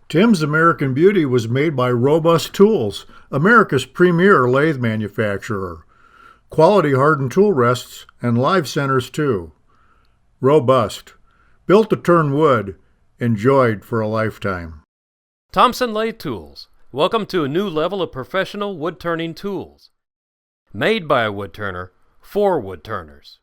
Tim's American Beauty was made by Robust Tools, America's premier lathe manufacturer. Quality hardened tool rests and live centers too. Robust. Built to turn wood. Enjoyed for a lifetime. Thompson Lathe Tools. Welcome to a new level of professional wood turning tools. Made by a wood turner for wood turners.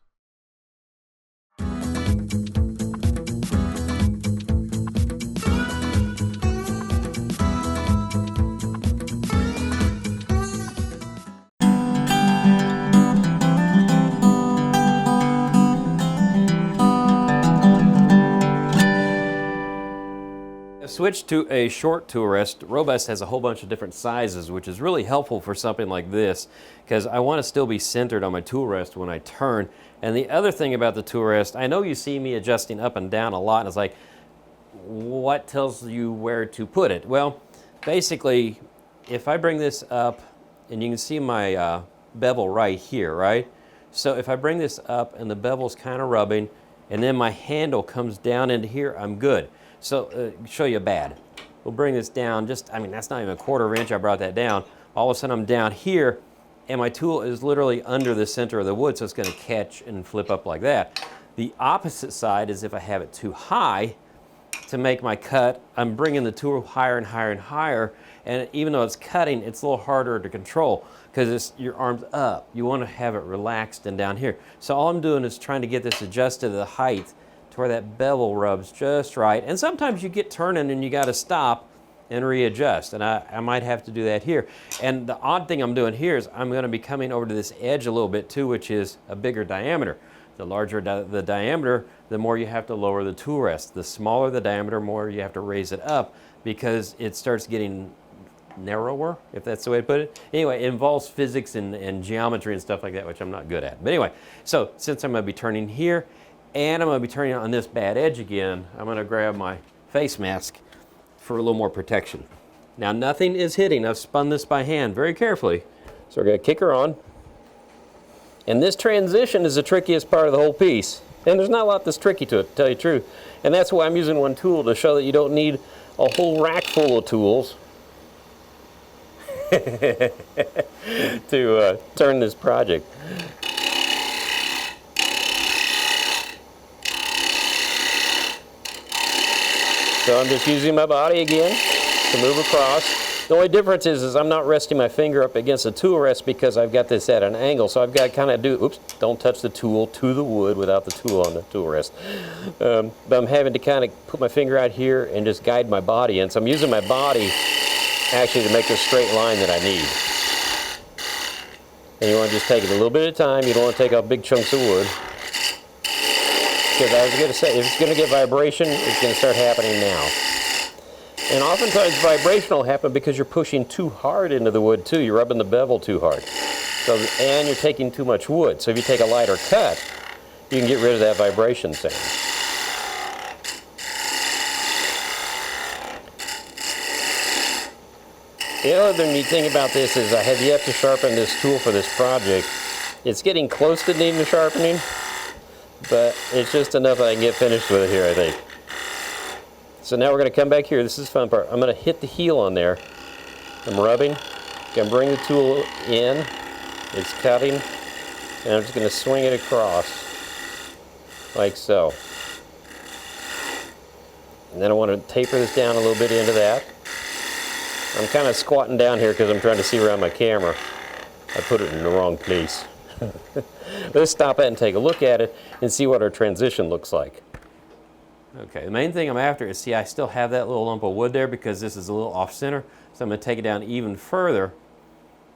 Switched to a short tool rest. Robust has a whole bunch of different sizes, which is really helpful for something like this because I want to still be centered on my tool rest when I turn. And the other thing about the tool rest, I know you see me adjusting up and down a lot, and it's like, what tells you where to put it? Well, basically, if I bring this up, and you can see my bevel right here, right? So if I bring this up and the bevel's kind of rubbing, and then my handle comes down into here, I'm good. So, show you bad. We'll bring this down just, I mean, that's not even a quarter of an inch I brought that down. All of a sudden I'm down here, and my tool is literally under the center of the wood, so it's going to catch and flip up like that. The opposite side is if I have it too high to make my cut, I'm bringing the tool higher and higher and higher, and even though it's cutting, it's a little harder to control because your arm's up. You want to have it relaxed and down here. So all I'm doing is trying to get this adjusted to the height where that bevel rubs just right. And sometimes you get turning and you got to stop and readjust. And I might have to do that here. And the odd thing I'm doing here is I'm going to be coming over to this edge a little bit too, which is a bigger diameter. The larger the diameter, the more you have to lower the tool rest. The smaller the diameter, more you have to raise it up because it starts getting narrower, if that's the way to put it. Anyway, it involves physics and geometry and stuff like that, which I'm not good at. But anyway, so since I'm going to be turning here, and I'm going to be turning on this bad edge again, I'm going to grab my face mask for a little more protection. Now nothing is hitting. I've spun this by hand very carefully. So we're going to kick her on. And this transition is the trickiest part of the whole piece. And there's not a lot that's tricky to it, to tell you the truth. And that's why I'm using one tool to show that you don't need a whole rack full of tools to turn this project. So I'm just using my body again to move across. The only difference is I'm not resting my finger up against the tool rest because I've got this at an angle. So I've got to kind of do, oops, don't touch the tool to the wood without the tool on the tool rest. But I'm having to kind of put my finger out here and just guide my body in. So I'm using my body actually to make the straight line that I need. And you want to just take it a little bit at a time. You don't want to take out big chunks of wood. Because I was going to say, if it's going to get vibration, it's going to start happening now. And oftentimes vibration will happen because you're pushing too hard into the wood too. You're rubbing the bevel too hard. So, and you're taking too much wood. So if you take a lighter cut, you can get rid of that vibration sound. The other neat thing about this is I have yet to sharpen this tool for this project. It's getting close to needing sharpening, but it's just enough that I can get finished with it here, I think. So now we're going to come back here. This is the fun part. I'm going to hit the heel on there. I'm rubbing. I'm going to bring the tool in. It's cutting. And I'm just going to swing it across like so. And then I want to taper this down a little bit into that. I'm kind of squatting down here because I'm trying to see around my camera. I put it in the wrong place. Let's stop it and take a look at it and see what our transition looks like. Okay, the main thing I'm after is, see, I still have that little lump of wood there because this is a little off center. So I'm going to take it down even further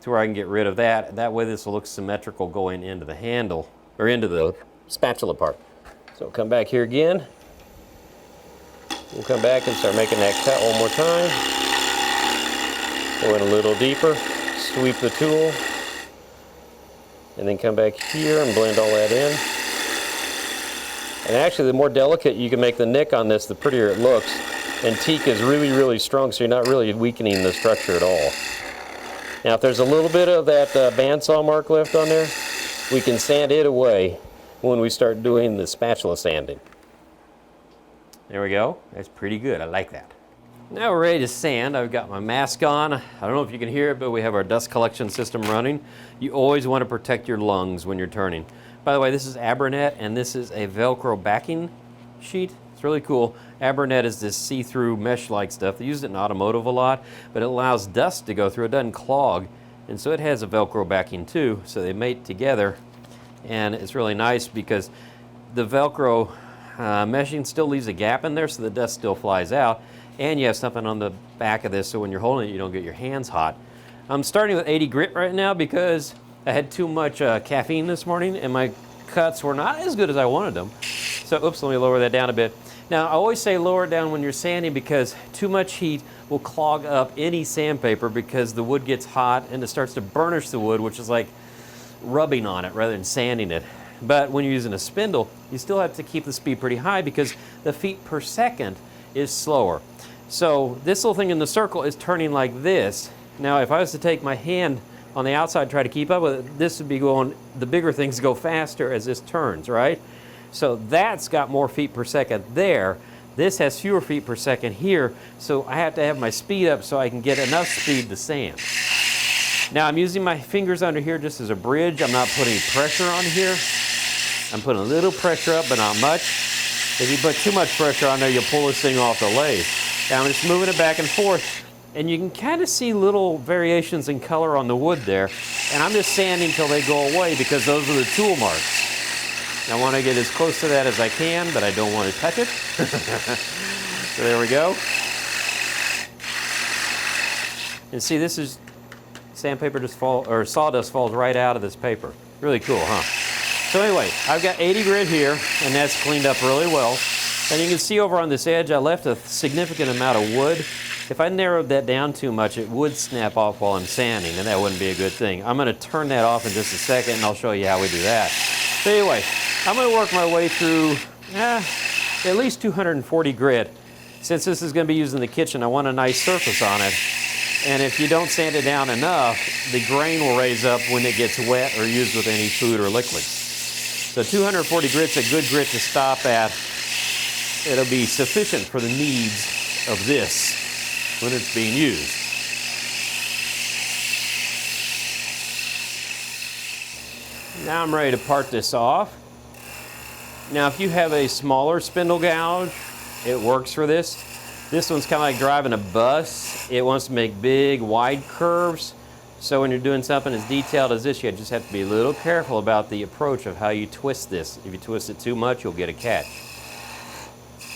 to where I can get rid of that. That way this will look symmetrical going into the handle, or into the spatula part. So come back here again. We'll come back and start making that cut one more time. Go in a little deeper, sweep the tool, and then come back here and blend all that in. And actually, the more delicate you can make the nick on this, the prettier it looks. And teak is really, really strong, so you're not really weakening the structure at all. Now, if there's a little bit of that bandsaw mark left on there, we can sand it away when we start doing the spatula sanding. There we go. That's pretty good. I like that. Now we're ready to sand. I've got my mask on. I don't know if you can hear it, but we have our dust collection system running. You always want to protect your lungs when you're turning. By the way, this is Abranet, and this is a Velcro backing sheet. It's really cool. Abranet is this see-through mesh-like stuff. They use it in automotive a lot, but it allows dust to go through. It doesn't clog, and so it has a Velcro backing too, so they mate together, and it's really nice because the Velcro meshing still leaves a gap in there, so the dust still flies out. And you have something on the back of this so when you're holding it, you don't get your hands hot. I'm starting with 80 grit right now because I had too much caffeine this morning and my cuts were not as good as I wanted them. So, oops, let me lower that down a bit. Now, I always say lower it down when you're sanding because too much heat will clog up any sandpaper because the wood gets hot and it starts to burnish the wood, which is like rubbing on it rather than sanding it. But when you're using a spindle, you still have to keep the speed pretty high because the feet per second is slower. So this little thing in the circle is turning like this. Now if I was to take my hand on the outside and try to keep up with it, this would be going, the bigger things go faster as this turns, right? So that's got more feet per second there. This has fewer feet per second here, so I have to have my speed up so I can get enough speed to sand. Now I'm using my fingers under here just as a bridge. I'm not putting pressure on here. I'm putting a little pressure up, but not much. If you put too much pressure on there, you'll pull this thing off the lathe. Now I'm just moving it back and forth, and you can kind of see little variations in color on the wood there, and I'm just sanding until they go away because those are the tool marks. I want to get as close to that as I can, but I don't want to touch it. So there we go. And see, this is sandpaper or sawdust falls right out of this paper. Really cool, huh? So anyway, I've got 80 grit here, and that's cleaned up really well. And you can see over on this edge, I left a significant amount of wood. If I narrowed that down too much, it would snap off while I'm sanding, and that wouldn't be a good thing. I'm gonna turn that off in just a second, and I'll show you how we do that. So anyway, I'm gonna work my way through at least 240 grit. Since this is gonna be used in the kitchen, I want a nice surface on it. And if you don't sand it down enough, the grain will raise up when it gets wet or used with any food or liquid. So 240 grit's a good grit to stop at. It'll be sufficient for the needs of this when it's being used. Now I'm ready to part this off. Now if you have a smaller spindle gouge, it works for this. This one's kind of like driving a bus. It wants to make big, wide curves. So when you're doing something as detailed as this, you just have to be a little careful about the approach of how you twist this. If you twist it too much, you'll get a catch.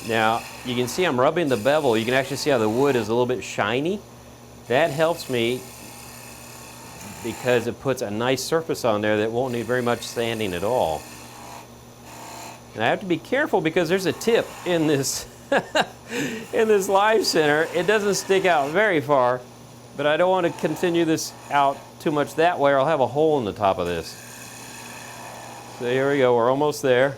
Now, you can see I'm rubbing the bevel. You can actually see how the wood is a little bit shiny. That helps me because it puts a nice surface on there that won't need very much sanding at all. And I have to be careful because there's a tip in this in this live center. It doesn't stick out very far, but I don't want to continue this out too much that way or I'll have a hole in the top of this. So here we go, we're almost there.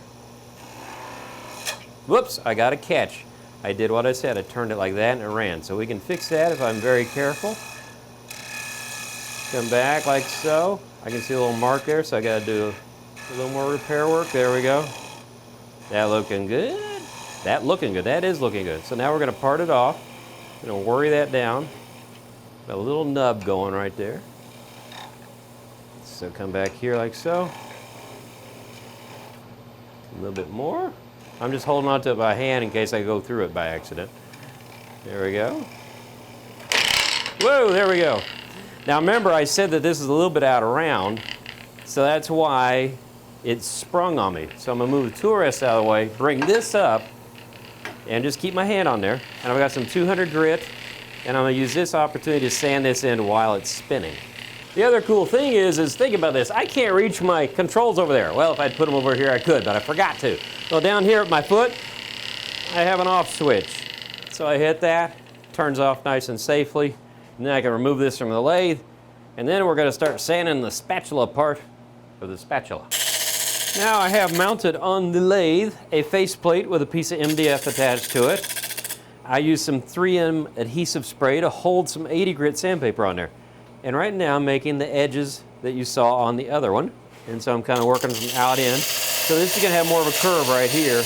Whoops, I got a catch. I did what I said, I turned it like that and it ran. So we can fix that if I'm very careful. Come back like so. I can see a little mark there, so I gotta do a little more repair work. There we go. That looking good. That looking good, that is looking good. So now we're gonna part it off. I'm gonna worry that down. Got a little nub going right there. So come back here like so. A little bit more. I'm just holding on to it by hand in case I go through it by accident. There we go. Whoa, there we go. Now remember I said that this is a little bit out of round, so that's why it sprung on me. So I'm gonna move the tool rest out of the way, bring this up, and just keep my hand on there. And I've got some 200 grit, and I'm gonna use this opportunity to sand this in while it's spinning. The other cool thing is think about this, I can't reach my controls over there. Well, if I'd put them over here, I could, but I forgot to. So down here at my foot, I have an off switch. So I hit that, turns off nice and safely, and then I can remove this from the lathe, and then we're gonna start sanding the spatula part of the spatula. Now I have mounted on the lathe a faceplate with a piece of MDF attached to it. I use some 3M adhesive spray to hold some 80 grit sandpaper on there. And right now I'm making the edges that you saw on the other one. And so I'm kind of working from out in. So this is gonna have more of a curve right here.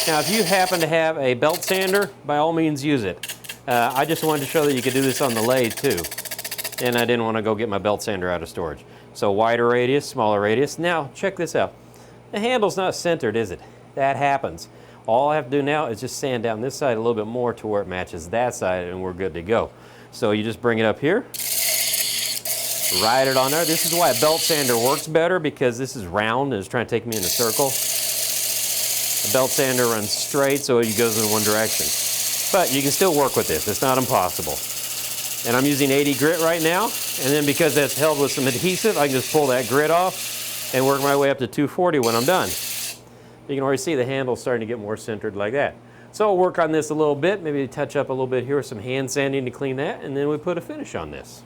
Now if you happen to have a belt sander, by all means use it. I just wanted to show that you could do this on the lathe too. And I didn't want to go get my belt sander out of storage. So wider radius, smaller radius. Now, check this out. The handle's not centered, is it? That happens. All I have to do now is just sand down this side a little bit more to where it matches that side, and we're good to go. So you just bring it up here, ride it on there. This is why a belt sander works better, because this is round and it's trying to take me in a circle. A belt sander runs straight, so it goes in one direction. But you can still work with this. It's not impossible. And I'm using 80 grit right now, and then because that's held with some adhesive, I can just pull that grit off and work my way up to 240 when I'm done. You can already see the handle starting to get more centered like that. So I'll work on this a little bit, maybe touch up a little bit here with some hand sanding to clean that, and then we put a finish on this.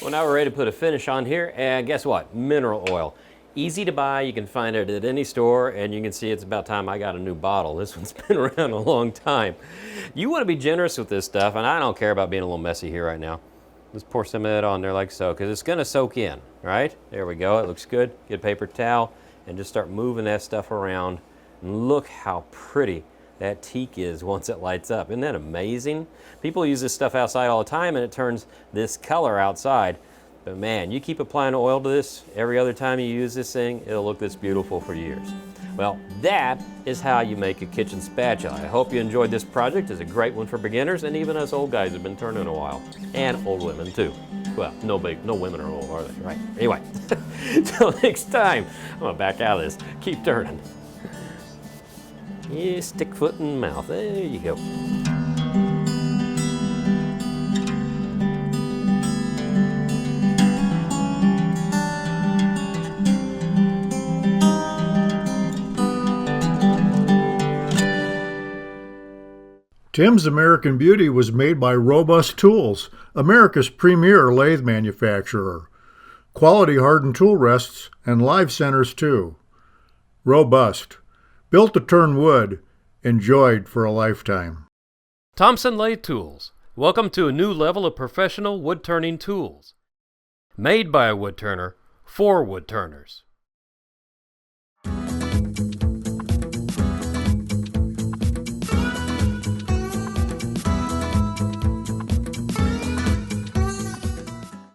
Well, now we're ready to put a finish on here, and guess what? Mineral oil. Easy to buy, you can find it at any store, and you can see it's about time I got a new bottle. This one's been around a long time. You want to be generous with this stuff, and I don't care about being a little messy here right now. Just pour some of it on there like so, because it's going to soak in, right? There we go, it looks good. Get a paper towel, and just start moving that stuff around. And look how pretty that teak is once it lights up. Isn't that amazing? People use this stuff outside all the time, and it turns this color outside. But man, you keep applying oil to this every other time you use this thing, it'll look this beautiful for years. Well, that is how you make a kitchen spatula. I hope you enjoyed this project. It's a great one for beginners, and even us old guys have been turning a while. And old women too. Well, no women are old, are they? Right. Anyway, until next time, I'm gonna back out of this. Keep turning. Yeah, stick foot in the mouth. There you go. Tim's American Beauty was made by Robust Tools, America's premier lathe manufacturer. Quality hardened tool rests and live centers too. Robust. Built to turn wood. Enjoyed for a lifetime. Thompson Lathe Tools. Welcome to a new level of professional wood turning tools. Made by a wood turner for wood turners.